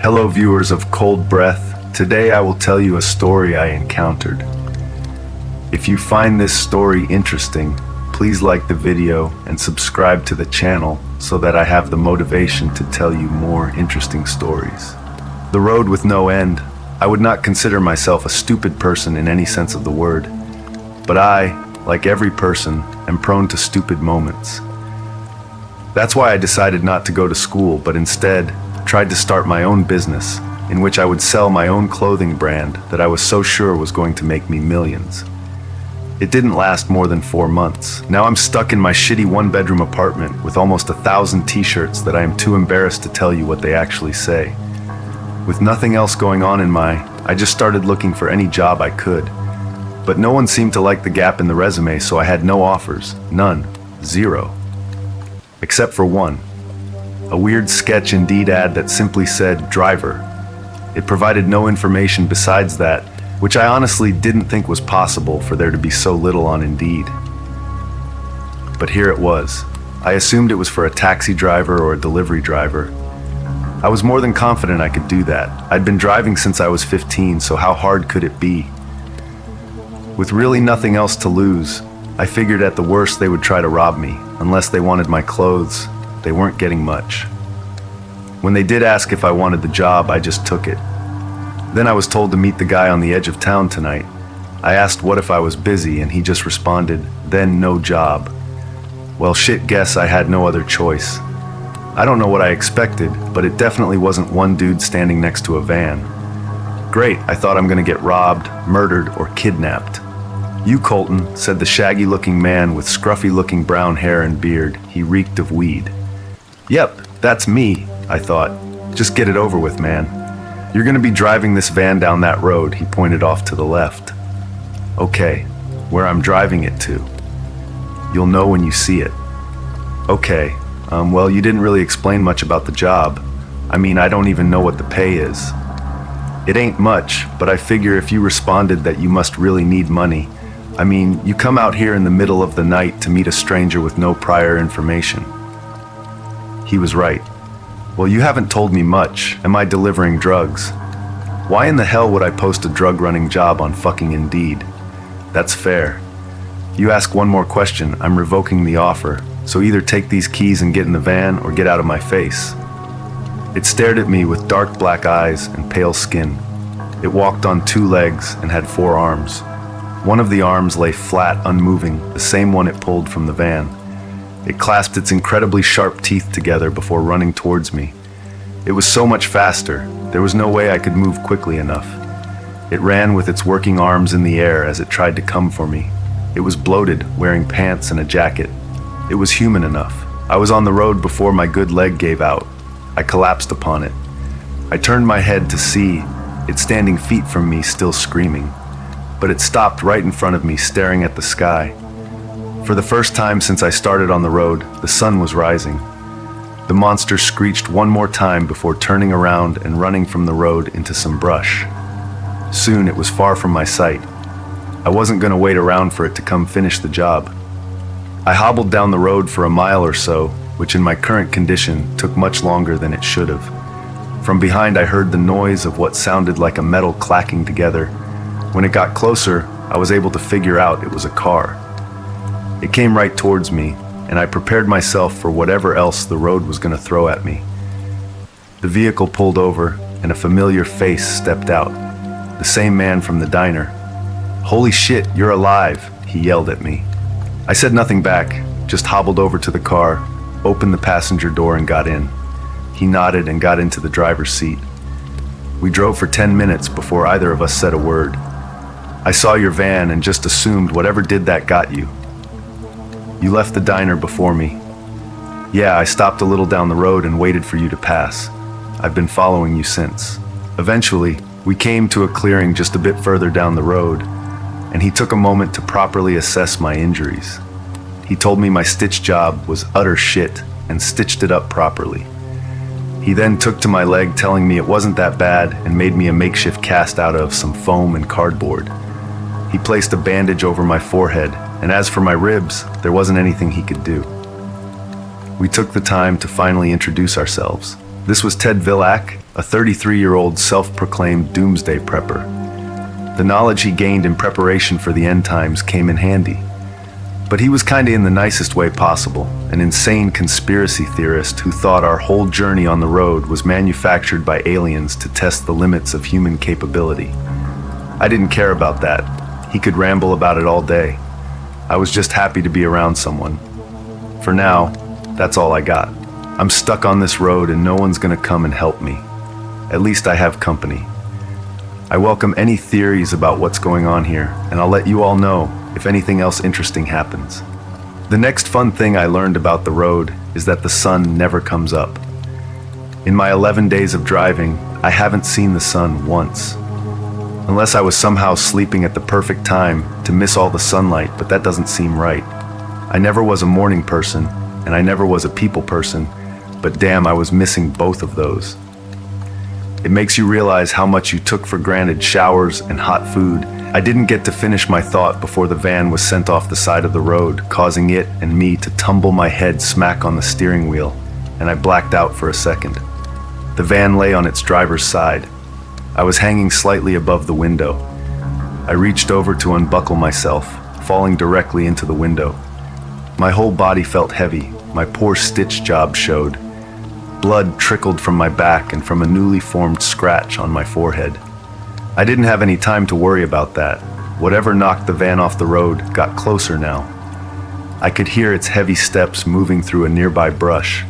Hello, viewers of Cold Breath. Today I will tell you a story I encountered. If you find this story interesting, please like the video and subscribe to the channel so that I have the motivation to tell you more interesting stories. The road with no end. I would not consider myself a stupid person in any sense of the word, but I, like every person, am prone to stupid moments. That's why I decided not to go to school, but instead tried to start my own business in which I would sell my own clothing brand that I was so sure was going to make me millions. It didn't last more than 4 months. Now I'm stuck in my shitty one-bedroom apartment with almost 1,000 t-shirts that I am too embarrassed to tell you what they actually say. With nothing else going on I just started looking for any job I could. But no one seemed to like the gap in the resume, so I had no offers. None. Zero. Except for one. A weird sketch Indeed ad that simply said driver. It provided no information besides that, which I honestly didn't think was possible for there to be so little on Indeed. But here it was. I assumed it was for a taxi driver or a delivery driver. I was more than confident I could do that. I'd been driving since I was 15, so how hard could it be? With really nothing else to lose, I figured at the worst they would try to rob me. Unless they wanted my clothes, they weren't getting much. When they did ask if I wanted the job, I just took it. Then I was told to meet the guy on the edge of town tonight. I asked what if I was busy, and he just responded, then no job. Well, shit, guess I had no other choice. I don't know what I expected, but it definitely wasn't one dude standing next to a van. Great, I thought I'm gonna get robbed, murdered, or kidnapped. You, Colton, said the shaggy-looking man with scruffy-looking brown hair and beard. He reeked of weed. Yep, that's me, I thought. Just get it over with, man. You're gonna be driving this van down that road, he pointed off to the left. Okay, where I'm driving it to. You'll know when you see it. Okay, well, you didn't really explain much about the job. I mean, I don't even know what the pay is. It ain't much, but I figure if you responded that you must really need money. I mean, you come out here in the middle of the night to meet a stranger with no prior information. He was right. Well, you haven't told me much. Am I delivering drugs? Why in the hell would I post a drug-running job on fucking Indeed? That's fair. You ask one more question, I'm revoking the offer. So either take these keys and get in the van or get out of my face. It stared at me with dark black eyes and pale skin. It walked on 2 legs and had 4 arms. One of the arms lay flat, unmoving, the same one it pulled from the van. It clasped its incredibly sharp teeth together before running towards me. It was so much faster, there was no way I could move quickly enough. It ran with its working arms in the air as it tried to come for me. It was bloated, wearing pants and a jacket. It was human enough. I was on the road before my good leg gave out. I collapsed upon it. I turned my head to see it standing feet from me, still screaming. But it stopped right in front of me, staring at the sky. For the first time since I started on the road, the sun was rising. The monster screeched one more time before turning around and running from the road into some brush. Soon it was far from my sight. I wasn't going to wait around for it to come finish the job. I hobbled down the road for a mile or so, which in my current condition took much longer than it should have. From behind I heard the noise of what sounded like a metal clacking together. When it got closer, I was able to figure out it was a car. It came right towards me, and I prepared myself for whatever else the road was going to throw at me. The vehicle pulled over, and a familiar face stepped out. The same man from the diner. "Holy shit, you're alive," he yelled at me. I said nothing back, just hobbled over to the car, opened the passenger door and got in. He nodded and got into the driver's seat. We drove for 10 minutes before either of us said a word. I saw your van and just assumed whatever did that got you. You left the diner before me. Yeah, I stopped a little down the road and waited for you to pass. I've been following you since. Eventually, we came to a clearing just a bit further down the road, and he took a moment to properly assess my injuries. He told me my stitch job was utter shit and stitched it up properly. He then took to my leg, telling me it wasn't that bad, and made me a makeshift cast out of some foam and cardboard. He placed a bandage over my forehead, and as for my ribs, there wasn't anything he could do. We took the time to finally introduce ourselves. This was Ted Villac, a 33-year-old self-proclaimed doomsday prepper. The knowledge he gained in preparation for the end times came in handy. But he was kinda in the nicest way possible, an insane conspiracy theorist who thought our whole journey on the road was manufactured by aliens to test the limits of human capability. I didn't care about that. He could ramble about it all day. I was just happy to be around someone. For now, that's all I got. I'm stuck on this road and no one's gonna come and help me. At least I have company. I welcome any theories about what's going on here, and I'll let you all know if anything else interesting happens. The next fun thing I learned about the road is that the sun never comes up. In my 11 days of driving, I haven't seen the sun once. Unless I was somehow sleeping at the perfect time to miss all the sunlight, but that doesn't seem right. I never was a morning person, and I never was a people person, but damn, I was missing both of those. It makes you realize how much you took for granted showers and hot food. I didn't get to finish my thought before the van was sent off the side of the road, causing it and me to tumble my head smack on the steering wheel, and I blacked out for a second. The van lay on its driver's side. I was hanging slightly above the window. I reached over to unbuckle myself, falling directly into the window. My whole body felt heavy. My poor stitch job showed. Blood trickled from my back and from a newly formed scratch on my forehead. I didn't have any time to worry about that. Whatever knocked the van off the road got closer now. I could hear its heavy steps moving through a nearby brush.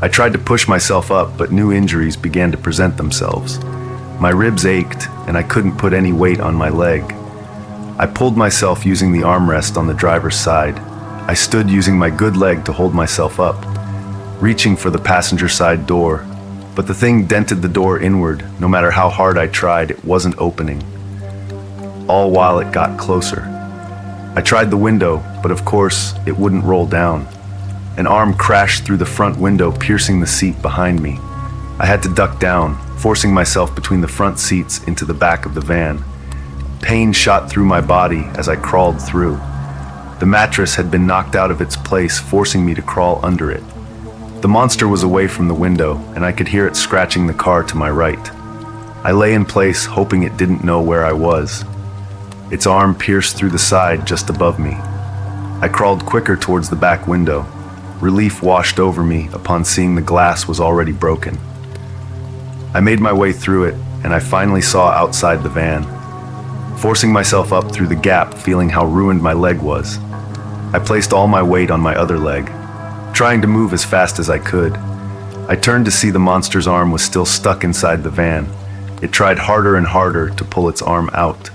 I tried to push myself up, but new injuries began to present themselves. My ribs ached, and I couldn't put any weight on my leg. I pulled myself using the armrest on the driver's side. I stood using my good leg to hold myself up, reaching for the passenger side door, but the thing dented the door inward. No matter how hard I tried, it wasn't opening. All while it got closer. I tried the window, but of course, it wouldn't roll down. An arm crashed through the front window, piercing the seat behind me. I had to duck down, forcing myself between the front seats into the back of the van. Pain shot through my body as I crawled through. The mattress had been knocked out of its place, forcing me to crawl under it. The monster was away from the window, and I could hear it scratching the car to my right. I lay in place, hoping it didn't know where I was. Its arm pierced through the side just above me. I crawled quicker towards the back window. Relief washed over me upon seeing the glass was already broken. I made my way through it, and I finally saw outside the van. Forcing myself up through the gap, feeling how ruined my leg was. I placed all my weight on my other leg, trying to move as fast as I could. I turned to see the monster's arm was still stuck inside the van. It tried harder and harder to pull its arm out.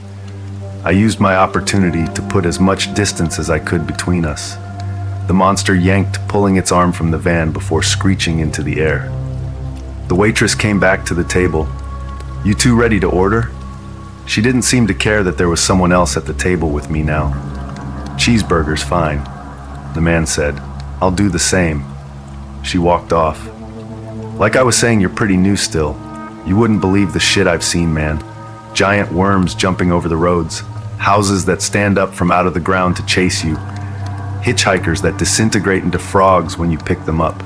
I used my opportunity to put as much distance as I could between us. The monster yanked, pulling its arm from the van before screeching into the air. The waitress came back to the table. "You two ready to order?" She didn't seem to care that there was someone else at the table with me now. "Cheeseburger's fine," the man said. "I'll do the same." She walked off. Like I was saying, you're pretty new still. You wouldn't believe the shit I've seen, man. Giant worms jumping over the roads, houses that stand up from out of the ground to chase you, hitchhikers that disintegrate into frogs when you pick them up.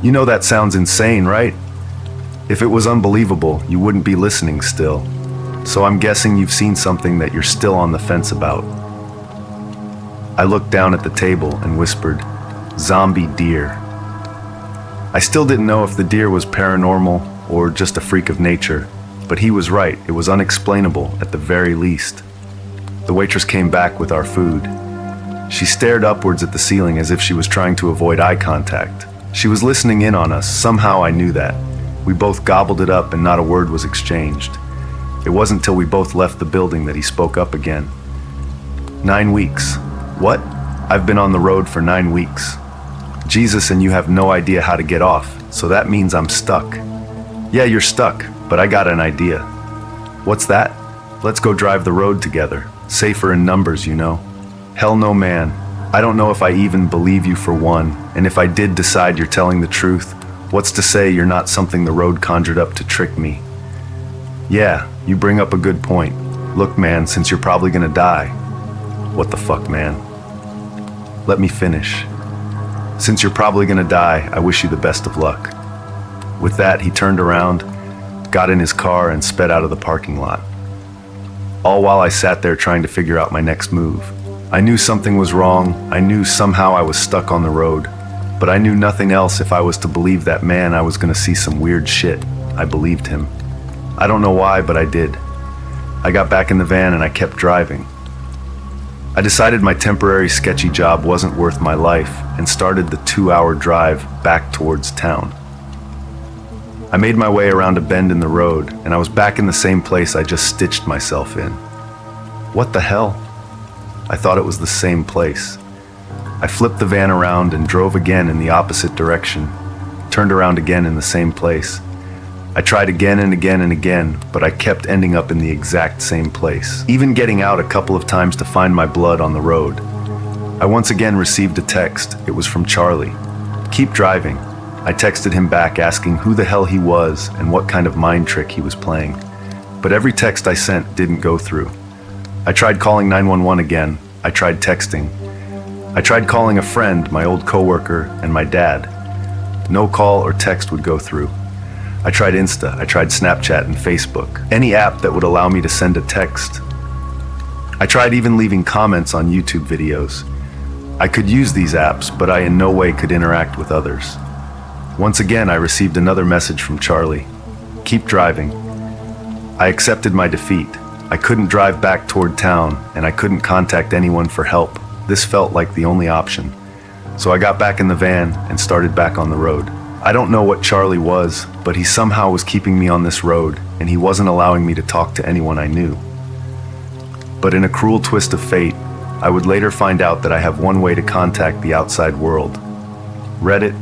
You know that sounds insane, right? If it was unbelievable, you wouldn't be listening still. So I'm guessing you've seen something that you're still on the fence about. I looked down at the table and whispered, "Zombie deer." I still didn't know if the deer was paranormal or just a freak of nature, but he was right. It was unexplainable at the very least. The waitress came back with our food. She stared upwards at the ceiling as if she was trying to avoid eye contact. She was listening in on us. Somehow I knew that. We both gobbled it up and not a word was exchanged. It wasn't till we both left the building that he spoke up again. 9 weeks. What? I've been on the road for 9 weeks. Jesus, and you have no idea how to get off, so that means I'm stuck. Yeah, you're stuck, but I got an idea. What's that? Let's go drive the road together. Safer in numbers, you know. Hell no, man. I don't know if I even believe you for one, and if I did decide you're telling the truth, what's to say you're not something the road conjured up to trick me? Yeah, you bring up a good point. Look, man, since you're probably gonna die. What the fuck, man? Let me finish. Since you're probably gonna die, I wish you the best of luck. With that, he turned around, got in his car, and sped out of the parking lot. All while I sat there trying to figure out my next move. I knew something was wrong. I knew somehow I was stuck on the road. But I knew nothing else. If I was to believe that man, I was going to see some weird shit. I believed him. I don't know why, but I did. I got back in the van and I kept driving. I decided my temporary sketchy job wasn't worth my life and started the 2-hour drive back towards town. I made my way around a bend in the road and I was back in the same place I just stitched myself in. What the hell? I thought it was the same place. I flipped the van around and drove again in the opposite direction, turned around again in the same place. I tried again and again and again, but I kept ending up in the exact same place, even getting out a couple of times to find my blood on the road. I once again received a text. It was from Charlie. "Keep driving." I texted him back asking who the hell he was and what kind of mind trick he was playing. But every text I sent didn't go through. I tried calling 911 again. I tried texting. I tried calling a friend, my old coworker, and my dad. No call or text would go through. I tried Insta, I tried Snapchat and Facebook, any app that would allow me to send a text. I tried even leaving comments on YouTube videos. I could use these apps, but I in no way could interact with others. Once again, I received another message from Charlie. "Keep driving." I accepted my defeat. I couldn't drive back toward town, and I couldn't contact anyone for help. This felt like the only option. So I got back in the van and started back on the road. I don't know what Charlie was, but he somehow was keeping me on this road, and he wasn't allowing me to talk to anyone I knew. But in a cruel twist of fate, I would later find out that I have one way to contact the outside world. Reddit.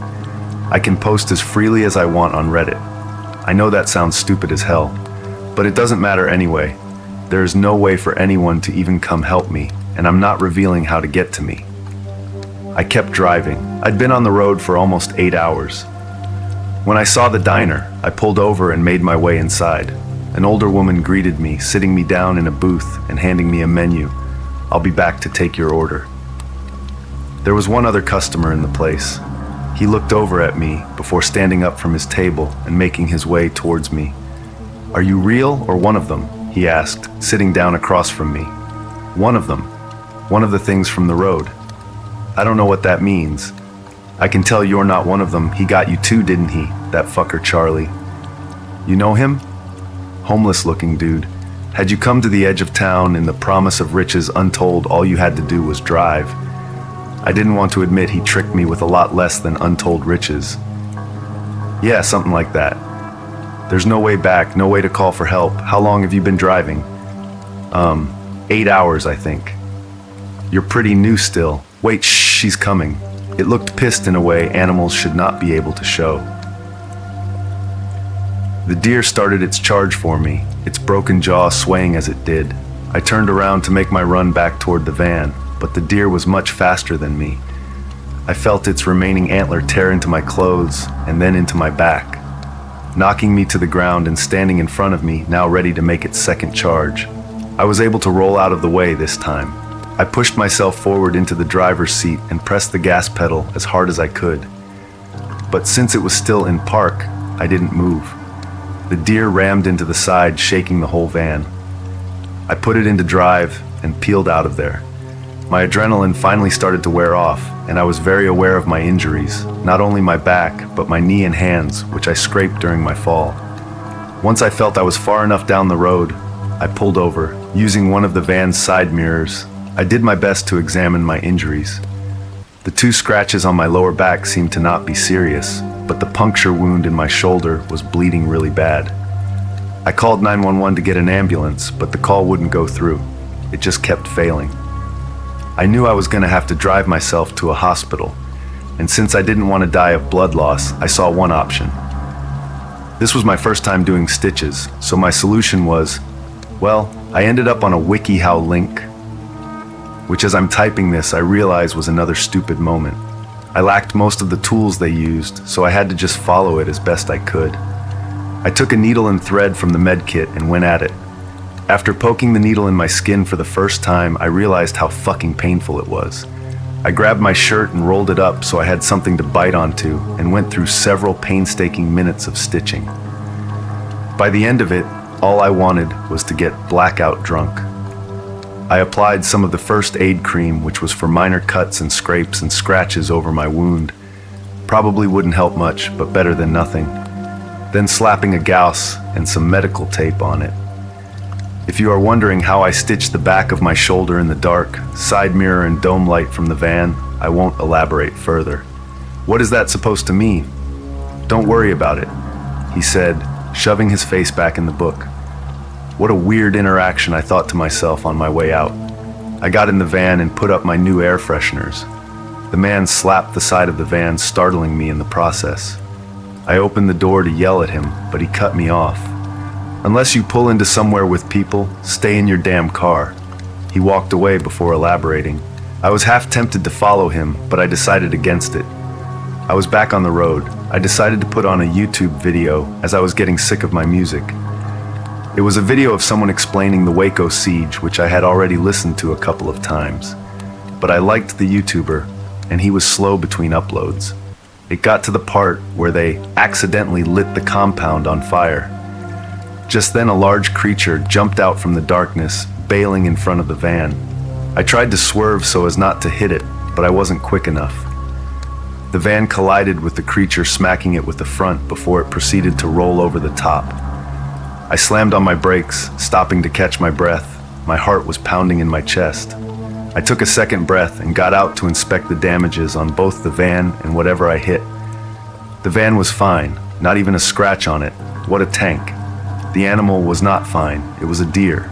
I can post as freely as I want on Reddit. I know that sounds stupid as hell, but it doesn't matter anyway. There is no way for anyone to even come help me, and I'm not revealing how to get to me. I kept driving. I'd been on the road for almost 8 hours. When I saw the diner, I pulled over and made my way inside. An older woman greeted me, sitting me down in a booth and handing me a menu. "I'll be back to take your order." There was one other customer in the place. He looked over at me before standing up from his table and making his way towards me. "Are you real or one of them?" he asked, sitting down across from me. "One of them. One of the things from the road." "I don't know what that means." "I can tell you're not one of them. He got you too, didn't he? That fucker Charlie." "You know him?" "Homeless looking dude. Had you come to the edge of town in the promise of riches untold, all you had to do was drive." I didn't want to admit he tricked me with a lot less than untold riches. "Yeah, something like that." "There's no way back, no way to call for help. How long have you been driving?" 8 hours, I think." "You're pretty new still." "Wait, shh, she's coming." It looked pissed in a way animals should not be able to show. The deer started its charge for me, its broken jaw swaying as it did. I turned around to make my run back toward the van, but the deer was much faster than me. I felt its remaining antler tear into my clothes and then into my back, knocking me to the ground and standing in front of me, now ready to make its second charge. I was able to roll out of the way this time. I pushed myself forward into the driver's seat and pressed the gas pedal as hard as I could. But since it was still in park, I didn't move. The deer rammed into the side, shaking the whole van. I put it into drive and peeled out of there. My adrenaline finally started to wear off, and I was very aware of my injuries, not only my back, but my knee and hands, which I scraped during my fall. Once I felt I was far enough down the road, I pulled over, using one of the van's side mirrors. I did my best to examine my injuries. The 2 scratches on my lower back seemed to not be serious, but the puncture wound in my shoulder was bleeding really bad. I called 911 to get an ambulance, but the call wouldn't go through. It just kept failing. I knew I was going to have to drive myself to a hospital, and since I didn't want to die of blood loss, I saw one option. This was my first time doing stitches, so my solution was, well, I ended up on a WikiHow link, which as I'm typing this, I realize was another stupid moment. I lacked most of the tools they used, so I had to just follow it as best I could. I took a needle and thread from the med kit and went at it. After poking the needle in my skin for the first time, I realized how fucking painful it was. I grabbed my shirt and rolled it up so I had something to bite onto and went through several painstaking minutes of stitching. By the end of it, all I wanted was to get blackout drunk. I applied some of the first aid cream, which was for minor cuts and scrapes and scratches over my wound. Probably wouldn't help much, but better than nothing. Then slapping a gauze and some medical tape on it. If you are wondering how I stitched the back of my shoulder in the dark, side mirror and dome light from the van, I won't elaborate further. What is that supposed to mean? Don't worry about it, he said, shoving his face back in the book. What a weird interaction, I thought to myself on my way out. I got in the van and put up my new air fresheners. The man slapped the side of the van, startling me in the process. I opened the door to yell at him, but he cut me off. Unless you pull into somewhere with people, stay in your damn car. He walked away before elaborating. I was half tempted to follow him, but I decided against it. I was back on the road. I decided to put on a YouTube video as I was getting sick of my music. It was a video of someone explaining the Waco siege, which I had already listened to a couple of times. But I liked the YouTuber, and he was slow between uploads. It got to the part where they accidentally lit the compound on fire. Just then a large creature jumped out from the darkness, bailing in front of the van. I tried to swerve so as not to hit it, but I wasn't quick enough. The van collided with the creature, smacking it with the front before it proceeded to roll over the top. I slammed on my brakes, stopping to catch my breath. My heart was pounding in my chest. I took a second breath and got out to inspect the damages on both the van and whatever I hit. The van was fine, not even a scratch on it. What a tank. The animal was not fine, it was a deer.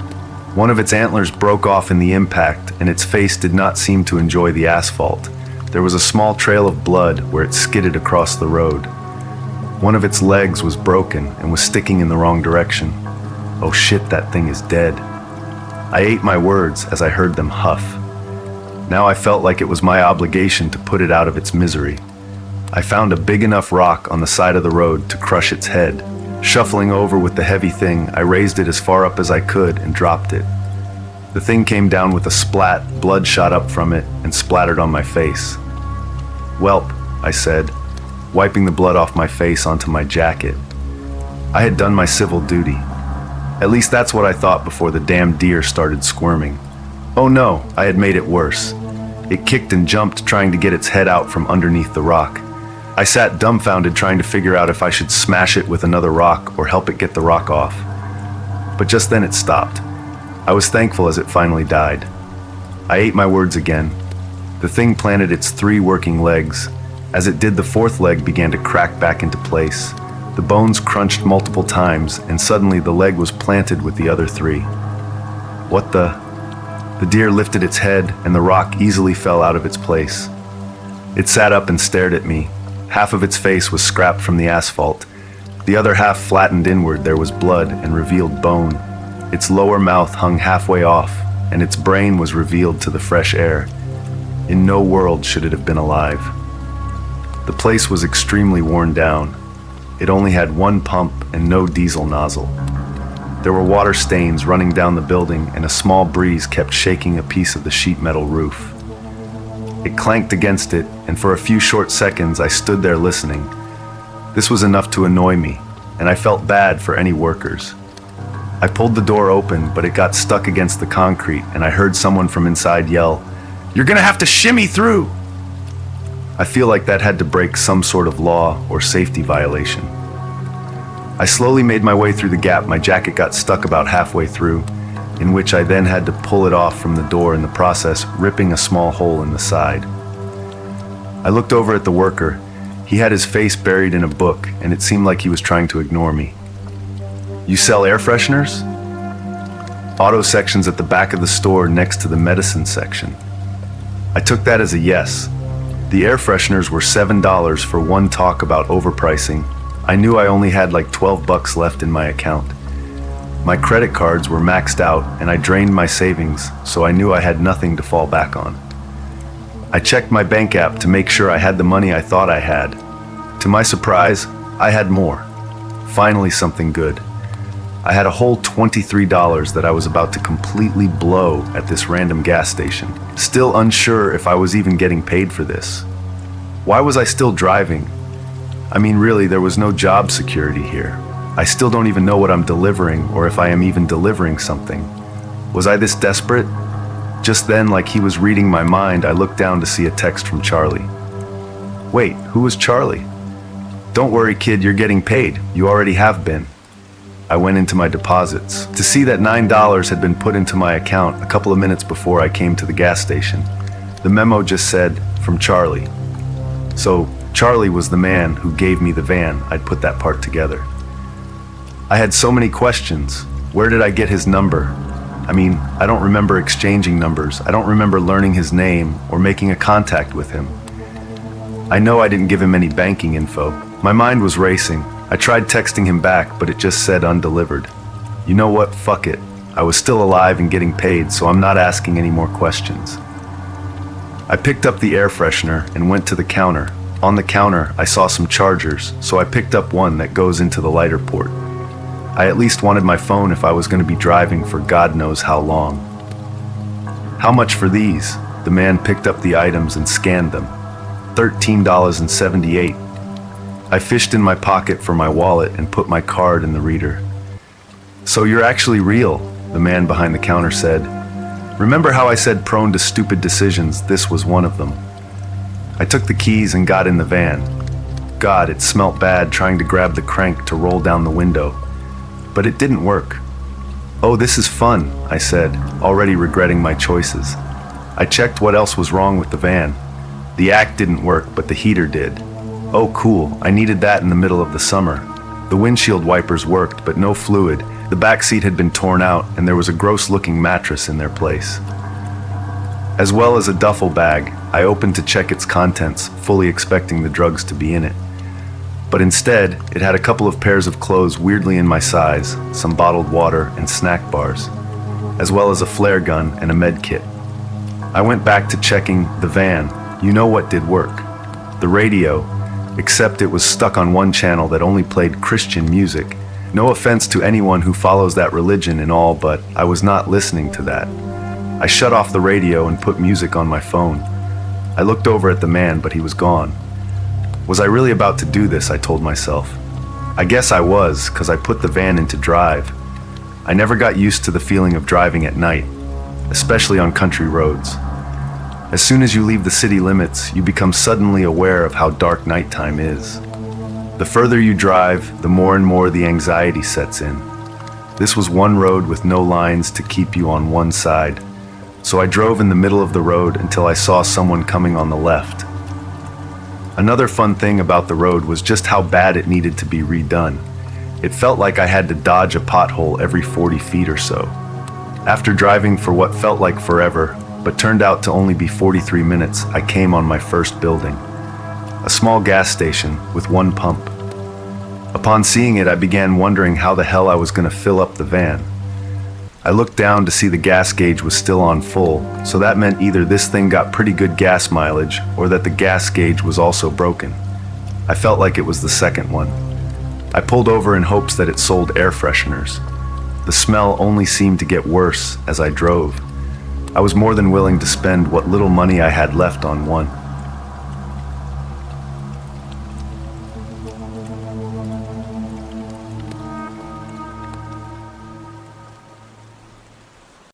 One of its antlers broke off in the impact, and its face did not seem to enjoy the asphalt. There was a small trail of blood where it skidded across the road. One of its legs was broken and was sticking in the wrong direction. Oh shit, that thing is dead. I ate my words as I heard them huff. Now I felt like it was my obligation to put it out of its misery. I found a big enough rock on the side of the road to crush its head. Shuffling over with the heavy thing, I raised it as far up as I could and dropped it. The thing came down with a splat, blood shot up from it and splattered on my face. "Welp," I said, wiping the blood off my face onto my jacket. I had done my civil duty. At least that's what I thought before the damn deer started squirming. Oh no, I had made it worse. It kicked and jumped, trying to get its head out from underneath the rock. I sat dumbfounded, trying to figure out if I should smash it with another rock or help it get the rock off. But just then it stopped. I was thankful as it finally died. I ate my words again. The thing planted its 3 working legs. As it did, the 4th leg began to crack back into place. The bones crunched multiple times, and suddenly the leg was planted with the other 3. What the? The deer lifted its head, and the rock easily fell out of its place. It sat up and stared at me. Half of its face was scrapped from the asphalt. The other half flattened inward. There was blood and revealed bone. Its lower mouth hung halfway off, and its brain was revealed to the fresh air. In no world should it have been alive. The place was extremely worn down. It only had 1 pump and no diesel nozzle. There were water stains running down the building, and a small breeze kept shaking a piece of the sheet metal roof. It clanked against it, and for a few short seconds I stood there listening. This was enough to annoy me, and I felt bad for any workers. I pulled the door open, but it got stuck against the concrete, and I heard someone from inside yell, "You're gonna have to shimmy through!" I feel like that had to break some sort of law or safety violation. I slowly made my way through the gap. My jacket got stuck about halfway through, in which I then had to pull it off from the door, in the process ripping a small hole in the side. I looked over at the worker. He had his face buried in a book, and it seemed like he was trying to ignore me. "You sell air fresheners?" "Auto sections at the back of the store next to the medicine section." I took that as a yes. The air fresheners were $7 for one talk about overpricing. I knew I only had like $12 left in my account. My credit cards were maxed out, and I drained my savings, so I knew I had nothing to fall back on. I checked my bank app to make sure I had the money I thought I had. To my surprise, I had more. Finally something good. I had a whole $23 that I was about to completely blow at this random gas station, still unsure if I was even getting paid for this. Why was I still driving? I mean, really, there was no job security here. I still don't even know what I'm delivering or if I am even delivering something. Was I this desperate? Just then, like he was reading my mind, I looked down to see a text from Charlie. Wait, who was Charlie? Don't worry, kid, you're getting paid. You already have been. I went into my deposits to see that $9 had been put into my account a couple of minutes before I came to the gas station. The memo just said, from Charlie. So, Charlie was the man who gave me the van. I'd put that part together. I had so many questions. Where did I get his number? I mean, I don't remember exchanging numbers. I don't remember learning his name or making a contact with him. I know I didn't give him any banking info. My mind was racing. I tried texting him back, but it just said undelivered. You know what? Fuck it. I was still alive and getting paid, so I'm not asking any more questions. I picked up the air freshener and went to the counter. On the counter, I saw some chargers, so I picked up one that goes into the lighter port. I at least wanted my phone if I was going to be driving for God knows how long. How much for these? The man picked up the items and scanned them. $13.78. I fished in my pocket for my wallet and put my card in the reader. So you're actually real, the man behind the counter said. Remember how I said prone to stupid decisions? This was one of them. I took the keys and got in the van. God, it smelt bad trying to grab the crank to roll down the window. But it didn't work. Oh, this is fun, I said, already regretting my choices. I checked what else was wrong with the van. The act didn't work, but the heater did. Oh, cool, I needed that in the middle of the summer. The windshield wipers worked, but no fluid. The back seat had been torn out, and there was a gross-looking mattress in their place. As well as a duffel bag, I opened to check its contents, fully expecting the drugs to be in it. But instead, it had a couple of pairs of clothes weirdly in my size, some bottled water and snack bars, as well as a flare gun and a med kit. I went back to checking the van. You know what did work? The radio, except it was stuck on one channel that only played Christian music. No offense to anyone who follows that religion and all, but I was not listening to that. I shut off the radio and put music on my phone. I looked over at the man, but he was gone. Was I really about to do this? I told myself. I guess I was, because I put the van into drive. I never got used to the feeling of driving at night, especially on country roads. As soon as you leave the city limits, you become suddenly aware of how dark nighttime is. The further you drive, the more and more the anxiety sets in. This was one road with no lines to keep you on one side, so I drove in the middle of the road until I saw someone coming on the left. Another fun thing about the road was just how bad it needed to be redone. It felt like I had to dodge a pothole every 40 feet or so. After driving for what felt like forever, but turned out to only be 43 minutes, I came on my first building. A small gas station with one pump. Upon seeing it, I began wondering how the hell I was going to fill up the van. I looked down to see the gas gauge was still on full, so that meant either this thing got pretty good gas mileage or that the gas gauge was also broken. I felt like it was the second one. I pulled over in hopes that it sold air fresheners. The smell only seemed to get worse as I drove. I was more than willing to spend what little money I had left on one.